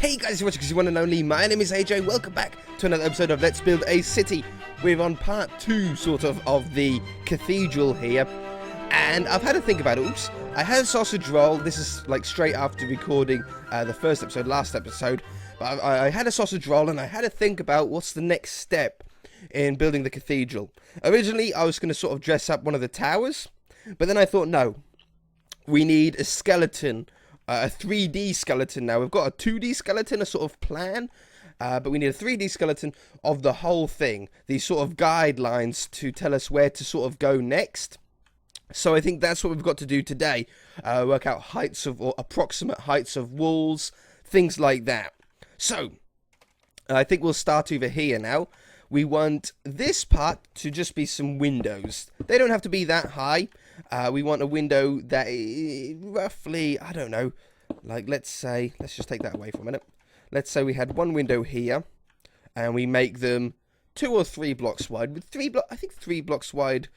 Hey guys, you're watching because you want and only. My name is AJ. Welcome back to another episode of Let's Build a City. We're on part 2, sort of the Cathedral here. And I've had to think about it. Oops. I had a sausage roll. This is like straight after recording the first episode, last episode. But I had a sausage roll and I had to think about what's the next step in building the cathedral. Originally, I was going to sort of dress up one of the towers. But then I thought, no. We need a skeleton. A 3D skeleton now. We've got a 2D skeleton, a sort of plan, but we need a 3D skeleton of the whole thing. These sort of guidelines to tell us where to sort of go next. So I think that's what we've got to do today. Work out heights of, or approximate heights of walls, things like that. So, I think we'll start over here now. We want this part to just be some windows. They don't have to be that high. We want a window that is roughly, I don't know, like let's just take that away for a minute. Let's say we had one window here, and we make them 2 or 3 blocks wide. With 3 blocks wide,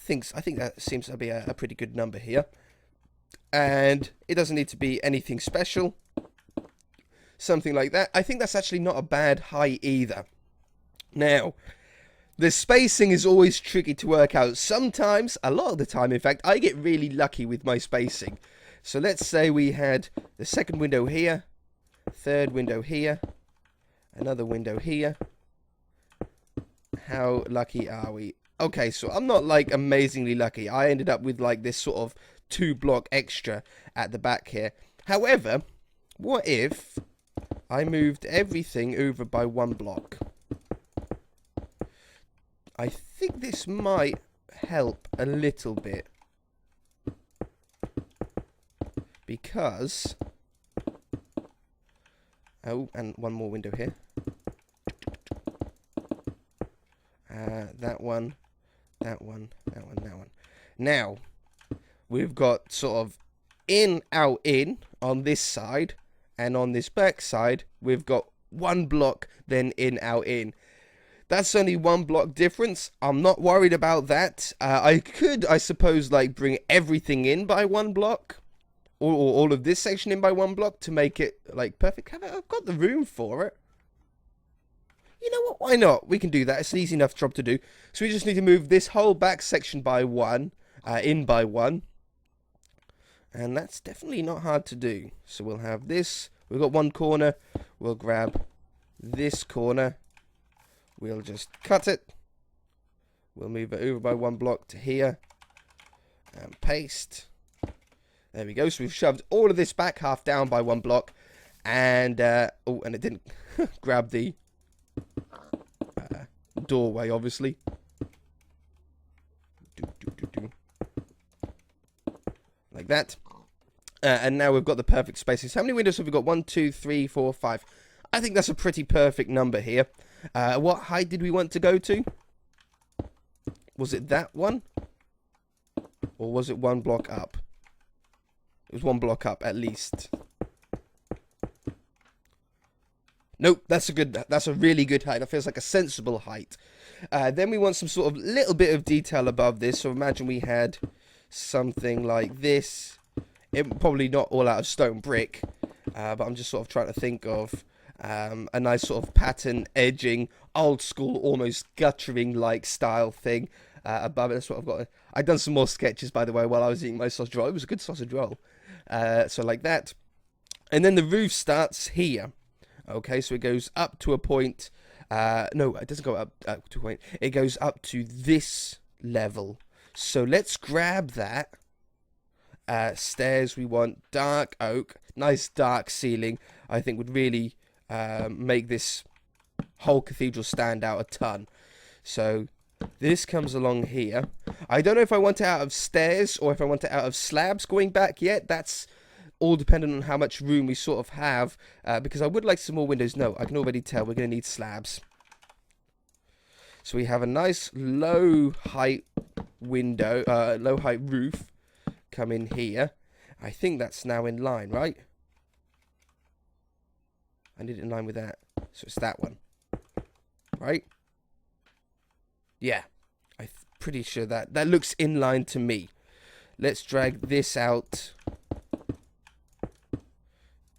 I think that seems to be a pretty good number here. And it doesn't need to be anything special. Something like that. I think that's actually not a bad height either. Now, the spacing is always tricky to work out. Sometimes, a lot of the time, in fact, I get really lucky with my spacing. So let's say we had the second window here, third window here, another window here. How lucky are we? Okay, so I'm not like amazingly lucky. I ended up with like this sort of 2 block extra at the back here. However, what if I moved everything over by 1 block? I think this might help a little bit, because, oh, and one more window here, that one. Now, we've got sort of in, out, in on this side, and on this back side, we've got 1 block, then in, out, in. That's only 1 block difference. I'm not worried about that. I could, I suppose, like bring everything in by 1 block, or all of this section in by 1 block to make it like perfect. I've got the room for it. You know what? Why not? We can do that. It's an easy enough job to do. So we just need to move this whole back section by 1, in by 1, and that's definitely not hard to do. So we'll have this. We've got 1 corner. We'll grab this corner. We'll just cut it. We'll move it over by 1 block to here. And paste. There we go. So we've shoved all of this back half down by 1 block. And, oh, and it didn't grab the doorway, obviously. Like that. And now we've got the perfect spacing. So how many windows have we got? 1, 2, 3, 4, 5. I think that's a pretty perfect number here. What height did we want to go to? Was it that one? Or was it 1 block up? It was 1 block up, at least. Nope, that's a really good height. That feels like a sensible height. Then we want some sort of little bit of detail above this. So imagine we had something like this. It probably not all out of stone brick. But I'm just sort of trying to think of a nice sort of pattern edging, old school, almost guttering like style thing above it. That's what I've got. I've done some more sketches, by the way, while I was eating my sausage roll. It was a good sausage roll. So like that. And then the roof starts here. Okay, so it goes up to a point. No, it doesn't go up to a point. It goes up to this level. So let's grab that. Stairs, we want dark oak. Nice dark ceiling. I think would really make this whole cathedral stand out a ton. So this comes along here. I don't know if I want it out of stairs or if I want it out of slabs going back yet. That's all dependent on how much room we sort of have, because I would like some more windows. No, I can already tell we're going to need slabs. So we have a nice low height window, low height roof come in here. I think that's now in line, right? I need it in line with that. So it's that one. Right? Yeah. I'm pretty sure that looks in line to me. Let's drag this out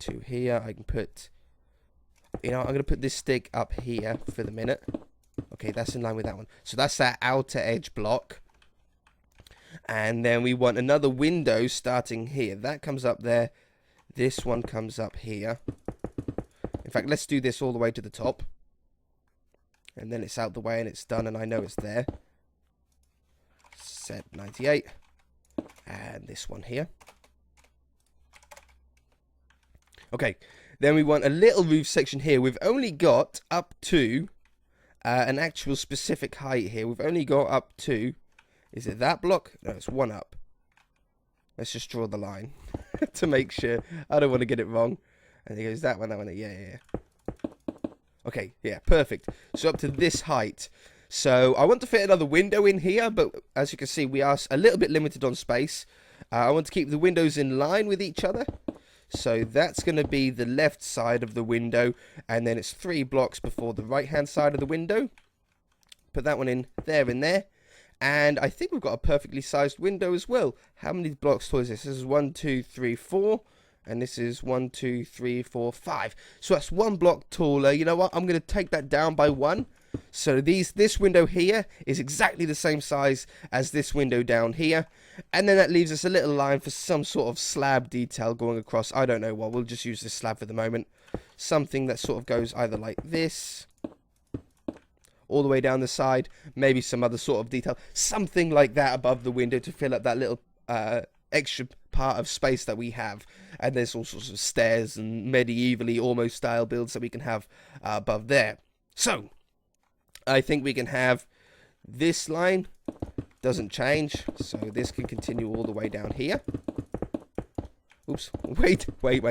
2 here. I can put, you know, I'm going to put this stick up here for the minute. Okay, that's in line with that one. So that's that outer edge block. And then we want another window starting here. That comes up there. This one comes up here. In fact, let's do this all the way to the top. And then it's out the way and it's done and I know it's there. Set 98. And this one here. Okay, then we want a little roof section here. We've only got up to an actual specific height here. We've only got up to, is it that block? No, it's one up. Let's just draw the line to make sure. I don't want to get it wrong. And it goes that one, yeah. Okay, yeah, perfect. So up to this height. So I want to fit another window in here, but as you can see, we are a little bit limited on space. I want to keep the windows in line with each other. So that's going to be the left side of the window, and then it's 3 blocks before the right-hand side of the window. Put that one in there and there. And I think we've got a perfectly sized window as well. How many blocks tall is this? This is 1, 2, 3, 4. And this is 1, 2, 3, 4, 5. So that's 1 block taller. You know what? I'm going to take that down by 1. So this window here is exactly the same size as this window down here. And then that leaves us a little line for some sort of slab detail going across. I don't know what. We'll just use this slab for the moment. Something that sort of goes either like this, all the way down the side. Maybe some other sort of detail. Something like that above the window to fill up that little extra part of space that we have. And there's all sorts of stairs and medievally almost style builds that we can have above there. So I think we can have this line doesn't change, so this can continue all the way down here. Oops, way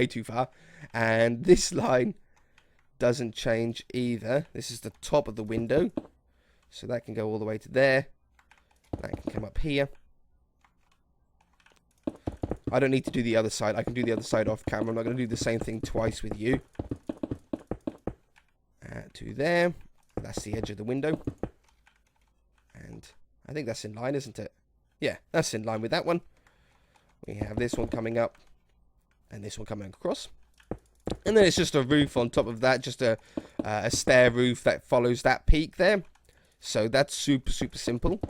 too far. And this line doesn't change either. This is the top of the window, so that can go all the way to there. That can come up here. I don't need to do the other side. I can do the other side off camera. I'm not going to do the same thing twice with you. To there. That's the edge of the window. And I think that's in line, isn't it? Yeah, that's in line with that one. We have this one coming up. And this one coming across. And then it's just a roof on top of that. Just a stair roof that follows that peak there. So that's super simple.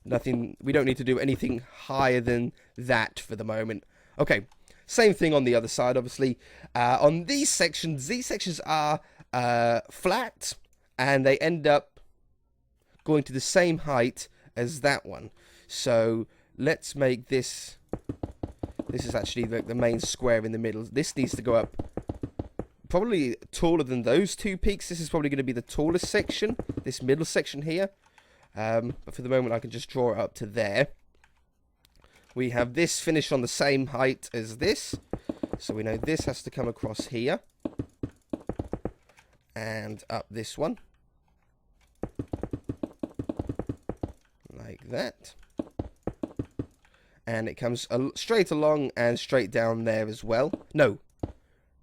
Nothing, we don't need to do anything higher than that for the moment. Okay, same thing on the other side, obviously. On these sections are flat, and they end up going to the same height as that one. So let's make this, this is actually the main square in the middle. This needs to go up probably taller than those 2 peaks. This is probably going to be the tallest section, this middle section here. But for the moment, I can just draw it up to there. We have this finished on the same height as this. So we know this has to come across here. And up this one. Like that. And it comes straight along and straight down there as well. No,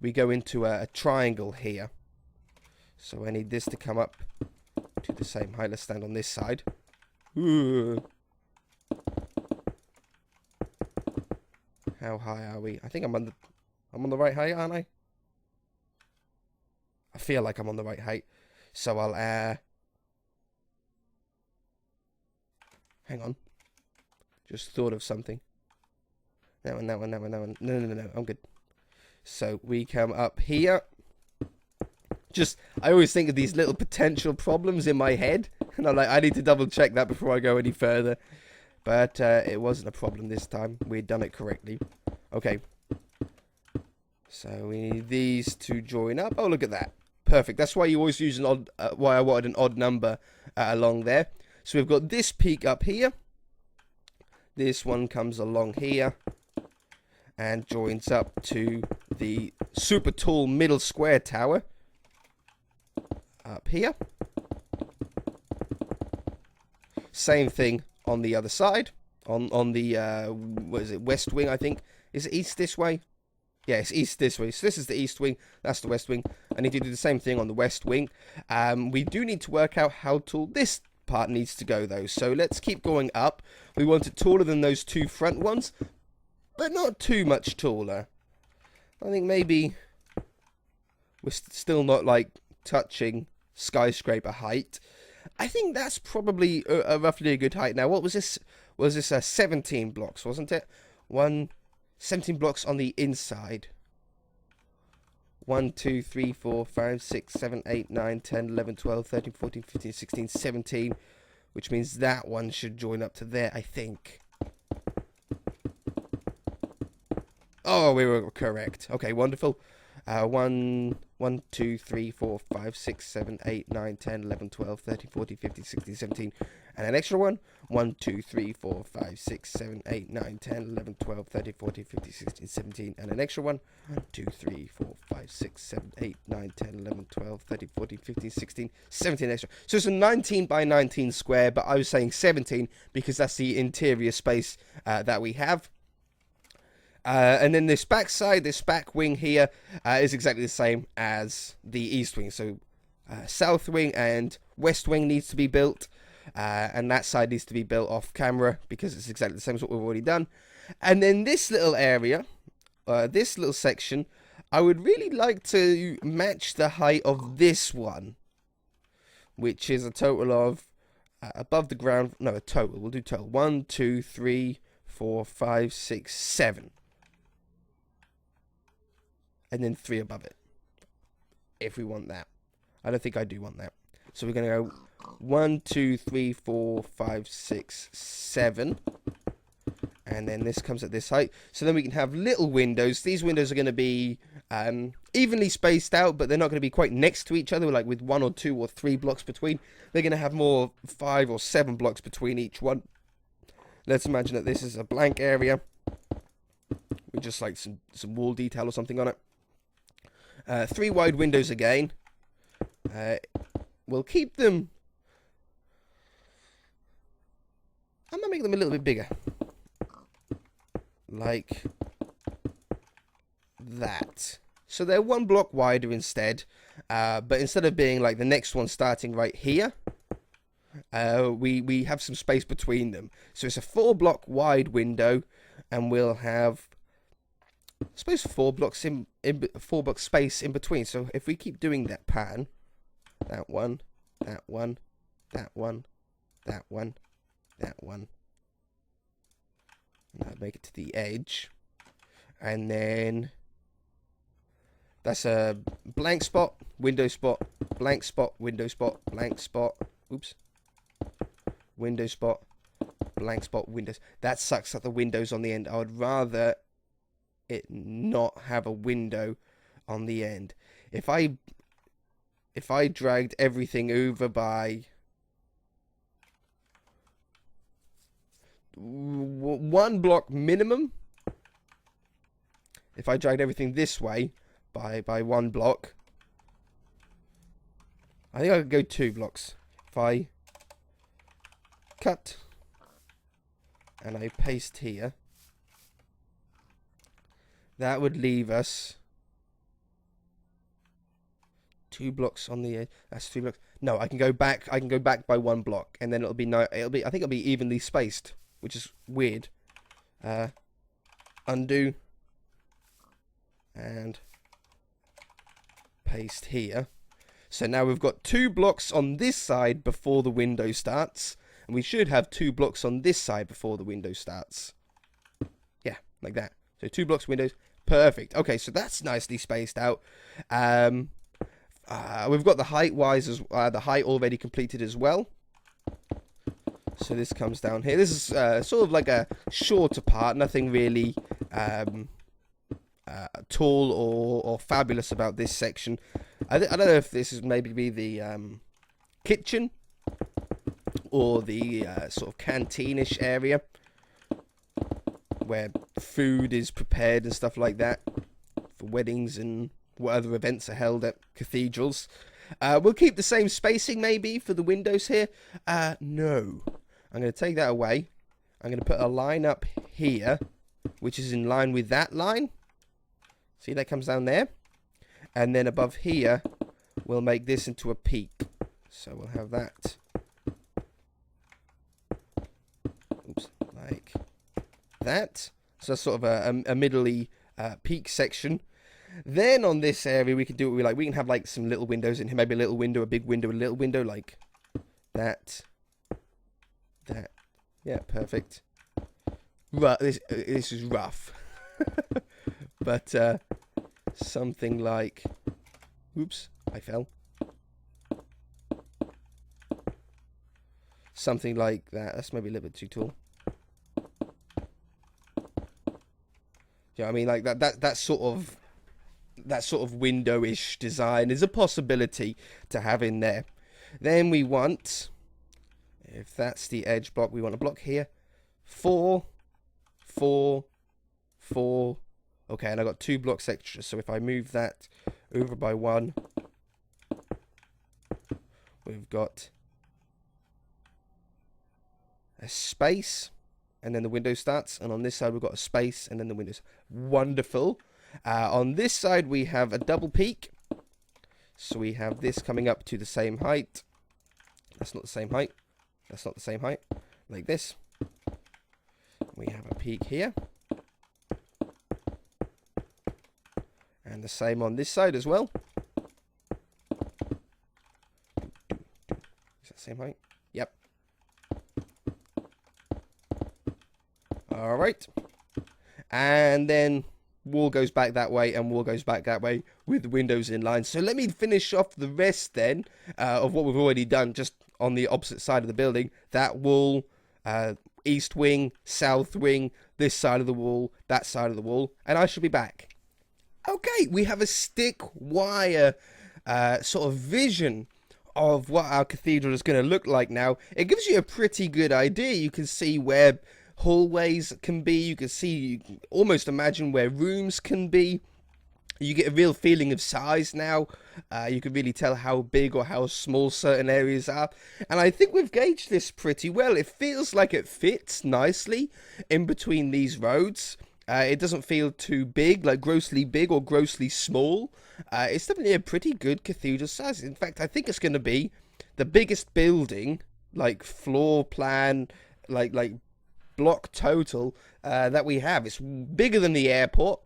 we go into a triangle here. So I need this to come up to the same height. Let's stand on this side. Ooh. How high are we? I think I'm on the right height, aren't I? I feel like I'm on the right height. So I'll hang on. Just thought of something. That one. No, I'm good. So we come up here. I always think of these little potential problems in my head. And I'm like, I need to double check that before I go any further. But it wasn't a problem this time. We'd done it correctly. Okay. So we need these to join up. Oh, look at that. Perfect. That's why you always use an odd, why I wanted an odd number along there. So we've got this peak up here. This one comes along here. And joins up to the super tall middle square tower. Up here. Same thing on the other side. On the, what is it, west wing, I think. Is it east this way? Yeah, it's east this way. So this is the east wing. That's the west wing. I need to do the same thing on the west wing. We do need to work out how tall this part needs to go, though. So let's keep going up. We want it taller than those 2 front ones, but not too much taller. I think maybe we're still not like touching skyscraper height. I think that's probably roughly a good height. Now, what was this? Was this 17 blocks, wasn't it? 17 blocks on the inside. 1, 2, 3, 4, 5, 6, 7, 8, 9, 10, 11, 12, 13, 14, 15, 16, 17. Which means that one should join up to there, I think. Oh, we were correct. Okay, wonderful. 1, 2, 3, 4, 5, 6, 7, 8, 9, 10, 11, 12, 13, 14, 15, 16, 17. And an extra one. 1, 2, 3, 4, 5, 6, 7, 8, 9, 10, 11, 12, 13, 14, 15, 16, 17. And an extra one. 1, 2, 3, 4, 5, 6, 7, 8, 9, 10, 11, 12, 13, 14, 15, 16, 17 extra. So it's a 19 by 19 square, but I was saying 17 because that's the interior space that we have. And then this back side, this back wing here, is exactly the same as the east wing. So south wing and west wing needs to be built. And that side needs to be built off camera because it's exactly the same as what we've already done. And then this little area, this little section, I would really like to match the height of this one, which is a total of above the ground. No, a total. We'll do total. 1, 2, 3, 4, 5, 6, 7. And then 3 above it, if we want that. I don't think I do want that. So we're going to go 1, 2, 3, 4, 5, 6, 7. And then this comes at this height. So then we can have little windows. These windows are going to be evenly spaced out, but they're not going to be quite next to each other, like with 1 or 2 or 3 blocks between. They're going to have more 5 or 7 blocks between each one. Let's imagine that this is a blank area with just like some wall detail or something on it. 3 wide windows again. We'll keep them. I'm gonna make them a little bit bigger, like that. So they're 1 block wider instead. But instead of being like the next one starting right here, we have some space between them. So it's a 4 block wide window, and we'll have, I suppose, 4 blocks 4 block space in between. So if we keep doing that pattern, that one, that one, that one, that one, that one, now make it to the edge, and then that's a blank spot, window spot, blank spot, window spot, blank spot. Oops. Window spot, blank spot, windows. That sucks at the windows on the end. I would rather it not have a window on the end. If I dragged everything over by 1 block minimum, if I dragged everything this way by 1 block, I think I could go 2 blocks. If I cut and I paste here, that would leave us 2 blocks on the edge. That's 3 blocks. No, I can go back. I can go back by 1 block, and then it'll be no. It'll be. I think it'll be evenly spaced, which is weird. Undo and paste here. So now we've got 2 blocks on this side before the window starts, and we should have 2 blocks on this side before the window starts. Yeah, like that. So 2 blocks, windows. Perfect. Okay, so that's nicely spaced out. We've got the height-wise, the height already completed as well. So this comes down here. This is sort of like a shorter part. Nothing really tall or fabulous about this section. I don't know if this is maybe be the kitchen or the sort of canteenish area where food is prepared and stuff like that for weddings and what other events are held at cathedrals. We'll keep the same spacing maybe for the windows here. No. I'm going to take that away. I'm going to put a line up here, which is in line with that line. See, that comes down there. And then above here, we'll make this into a peak. So we'll have that. Oops, like that. So that's sort of a middly peak section. Then on this area, we can do what we like. We can have like some little windows in here, maybe a little window, a big window, a little window, like that. That. Yeah, perfect. This is rough. But something like... Oops, I fell. Something like that. That's maybe a little bit too tall. Yeah, I mean, like that sort of window-ish design is a possibility to have in there. Then we want, if that's the edge block, we want a block here. 4, 4, 4. Okay, and I got 2 blocks extra. So if I move that over by 1, we've got a space, and then the window starts. And on this side, we've got a space, and then the windows. Wonderful. On this side, we have a double peak. So we have this coming up to the same height. That's not the same height. That's not the same height. Like this. We have a peak here. And the same on this side as well. Is that the same height? Yep. Alright. And then wall goes back that way and wall goes back that way with windows in line. So let me finish off the rest then of what we've already done just on the opposite side of the building. That wall, east wing, south wing, this side of the wall, that side of the wall, and I should be back. Okay, we have a stick wire sort of vision of what our cathedral is going to look like now. It gives you a pretty good idea. You can see where hallways can be. You can see, you can almost imagine where rooms can be. You get a real feeling of size now. You can really tell how big or how small certain areas are. And I think we've gauged this pretty well. It feels like it fits nicely in between these roads. It doesn't feel too big, like grossly big or grossly small. It's definitely a pretty good cathedral size. In fact, I think it's going to be the biggest building, like floor plan, like block total that we have. It's bigger than the airport.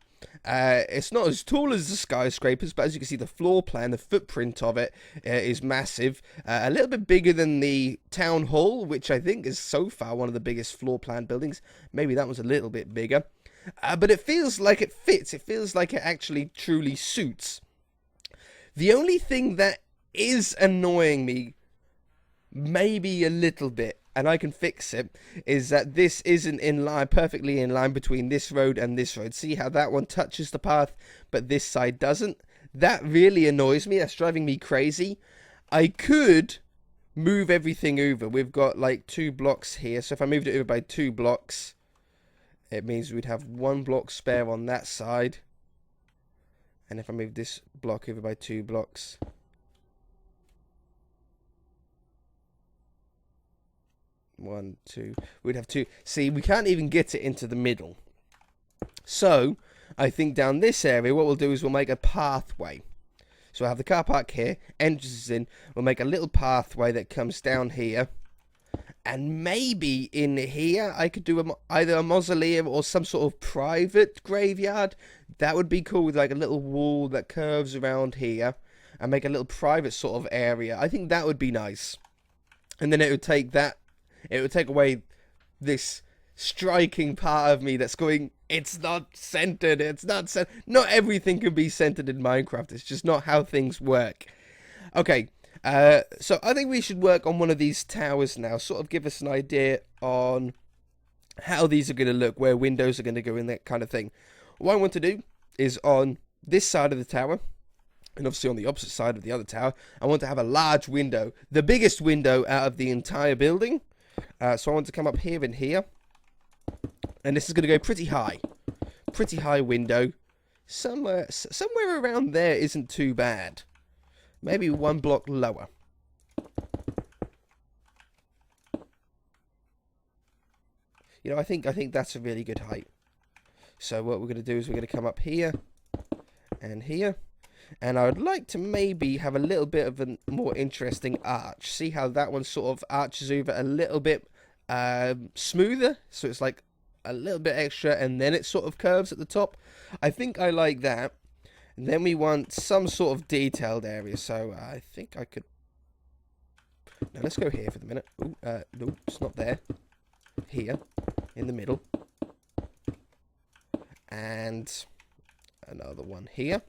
It's not as tall as the skyscrapers, but as you can see, the floor plan, the footprint of it is massive. A little bit bigger than the town hall, which I think is so far one of the biggest floor plan buildings. Maybe that was a little bit bigger. But it feels like it fits. It feels like it actually truly suits. The only thing that is annoying me, maybe a little bit, and I can fix it, is that this isn't in line, perfectly in line between this road and this road. See how that one touches the path, but this side doesn't? That really annoys me. That's driving me crazy. I could move everything over. We've got like 2 blocks here, so if I moved it over by 2 blocks, it means we'd have 1 block spare on that side. And if I move this block over by 2 blocks, one, 2, we'd have 2. See, we can't even get it into the middle. So, I think down this area, what we'll do is we'll make a pathway. So I have the car park here, entrances in, we'll make a little pathway that comes down here. And maybe in here, I could do either a mausoleum or some sort of private graveyard. That would be cool, with like a little wall that curves around here. And make a little private sort of area. I think that would be nice. And then it would take that, it would take away this striking part of me that's going, it's not centered, it's not centered. Not everything can be centered in Minecraft. It's just not how things work. Okay. So I think we should work on one of these towers now, sort of give us an idea on how these are going to look, where windows are going to go in, that kind of thing. What I want to do is on this side of the tower, and obviously on the opposite side of the other tower, I want to have a large window, the biggest window out of the entire building. So I want to come up here and here, and this is going to go pretty high window. Somewhere around there isn't too bad. Maybe 1 block lower. You know, I think that's a really good height. So what we're going to do is we're going to come up here and here. And I would like to maybe have a little bit of a more interesting arch. See how that one sort of arches over a little bit smoother? So it's like a little bit extra and then it sort of curves at the top. I think I like that. And then we want some sort of detailed area. So I think I could... Now let's go here for the minute. Ooh, no, it's not there. Here, in the middle. And another one here.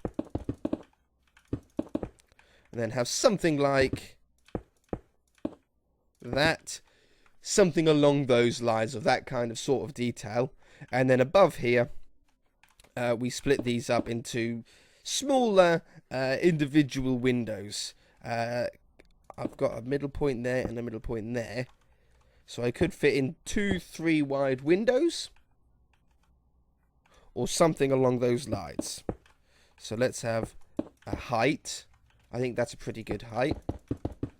And then have something like that. Something along those lines of that kind of sort of detail. And then above here, we split these up into smaller individual windows. I've got a middle point there and a middle point there. So I could fit in 2 3 wide windows. Or something along those lines. So let's have a height. I think that's a pretty good height.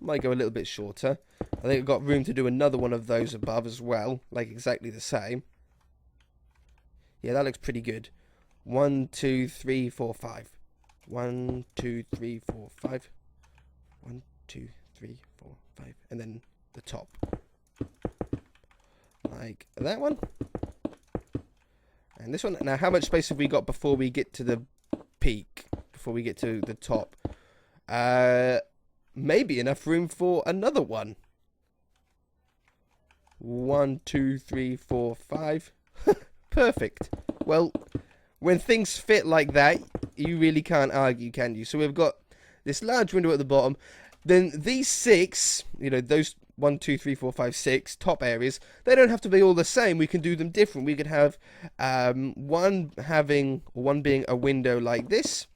Might go a little bit shorter. I think I've got room to do another one of those above as well. Like exactly the same. Yeah, that looks pretty good. 1 2 3 4 5. 1 2 3 4 5. 1 2 3 4 5. And then the top. Like that one. And this one. Now, how much space have we got before we get to the peak? Before we get to the top? Maybe enough room for another one. 1 2 3 4 5. Perfect. Well, when things fit like that, you really can't argue, can you? So we've got this large window at the bottom. Then these 6, you know, those 1 2 3 4 5 6 top areas, they don't have to be all the same. We can do them different. We could have one being a window like this.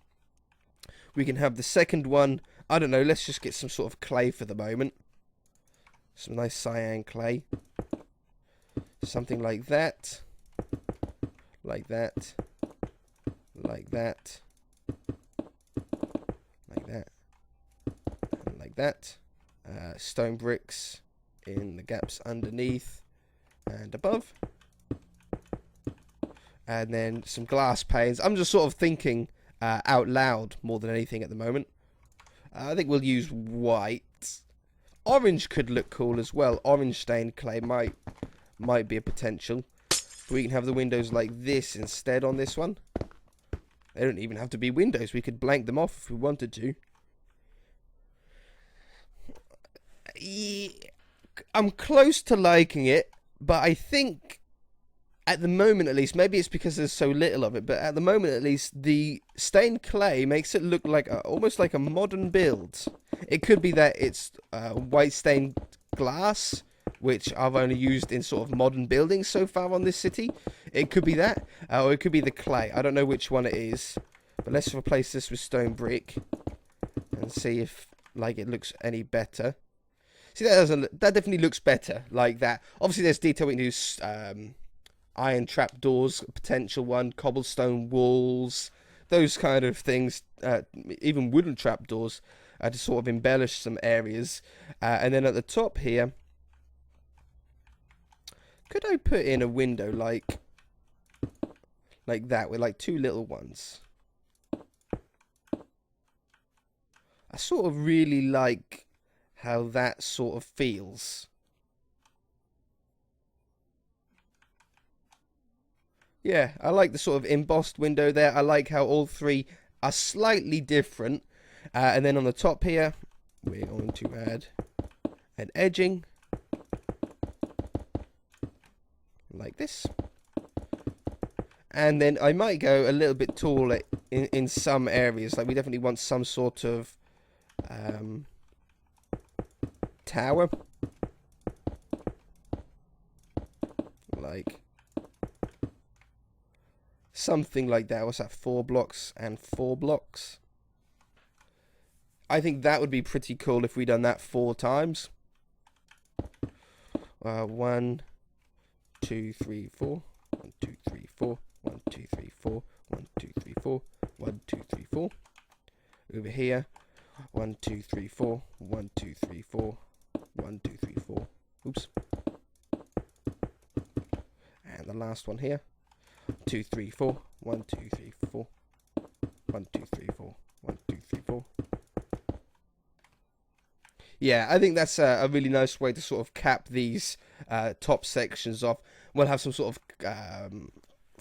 We can have the second one, I don't know, let's just get some sort of clay for the moment. Some nice cyan clay. Something like that. Like that. Like that. Like that. And like that. Stone bricks in the gaps underneath and above. And then some glass panes. I'm just sort of thinking out loud more than anything at the moment. I think we'll use white. Orange could look cool as well. Orange stained clay might be a potential. We can have the windows like this instead on this one. They don't even have to be windows. We could blank them off if we wanted to. I'm close to liking it, but I think at the moment at least, maybe it's because there's so little of it, but at the moment at least, the stained clay makes it look like almost like a modern build. It could be that it's white stained glass, which I've only used in sort of modern buildings so far on this city. It could be that, or it could be the clay. I don't know which one it is, but let's replace this with stone brick and see if like it looks any better. See, that definitely looks better like that. Obviously, there's detail we can do. Iron trap doors, potential one, cobblestone walls, those kind of things. Even wooden trap doors to sort of embellish some areas. And then at the top here, could I put in a window like that with like 2 little ones? I sort of really like how that sort of feels. Yeah, I like the sort of embossed window there. I like how all 3 are slightly different. And then on the top here, we're going to add an edging. Like this. And then I might go a little bit taller in some areas. Like we definitely want some sort of tower. Like something like that. What's that? 4 blocks and 4 blocks. I think that would be pretty cool if we done that 4 times. 1 2 3 4. 1 2 3 4. 1 2 3 4. 1 2 3 4. 1 2 3 4. Over here. 1 2 3 4. 1 2 3 4. 1 2 3 4. Oops. And the last one here. 2 3 4. 1 2 3 4. 1 2 3 4. 1 2 3 4. Yeah, I think that's a really nice way to sort of cap these top sections off. We'll have some sort of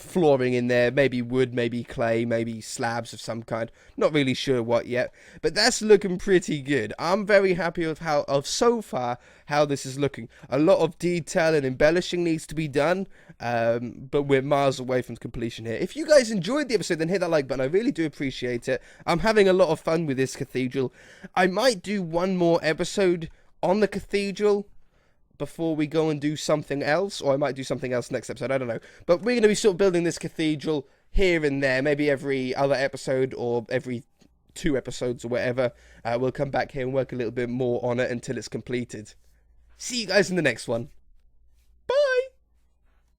flooring in there, maybe wood, maybe clay, maybe slabs of some kind. Not really sure what yet, but that's looking pretty good. I'm very happy with so far how this is looking. A lot of detail and embellishing needs to be done, but we're miles away from completion here. If you guys enjoyed the episode, then hit that like button. I really do appreciate it. I'm having a lot of fun with this cathedral. I might do one more episode on the cathedral before we go and do something else, or I might do something else next episode, I don't know. But we're going to be sort of building this cathedral here and there, maybe every other episode or every 2 episodes or whatever. We'll come back here and work a little bit more on it until it's completed. See you guys in the next one.